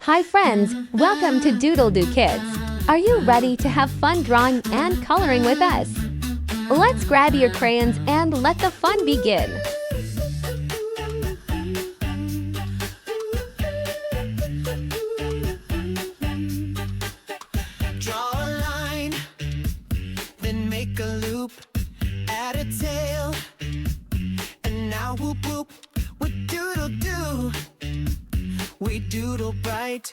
Hi friends, welcome to DoodleDoo Kids. Are you ready to have fun drawing and coloring with us? Let's grab your crayons and let the fun begin. Draw a line, then make a loop, add a tail, and now whoop whoop, we doodle-doo. We doodle bright,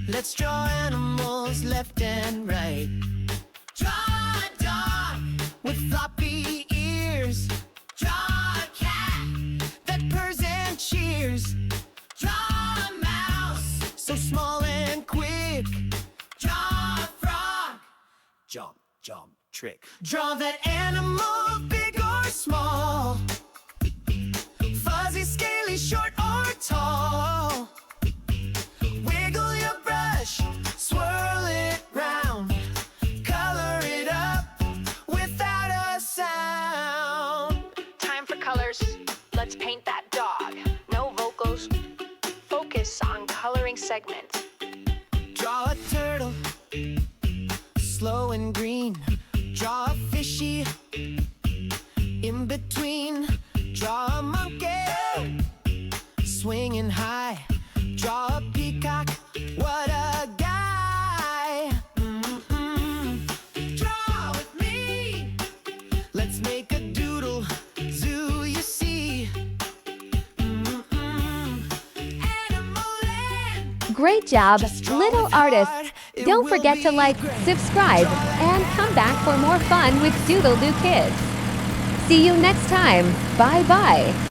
let's draw animals left and right. Draw a dog with floppy ears. Draw a cat that purrs and cheers. Draw a mouse so small and quick. Draw a frog, jump, jump, trick. Draw that animal, big or small. Fuzzy, scaly, short or tall. Wiggle your brush, swirl it round. Color it up without a sound. Time for colors. Let's paint that dog. No vocals. Focus on coloring segment. Draw a turtle, slow and green. Draw a fishy, in between. Draw a monkey, swinging high. Draw a peacock, what a guy. Draw with me, let's make a doodle zoo, you see. Animal land. Great job, Just draw little with artists. heart, it Don't will forget to be like, great. subscribe, and come back for more fun with DoodleDoo Kids. See you next time. Bye-bye.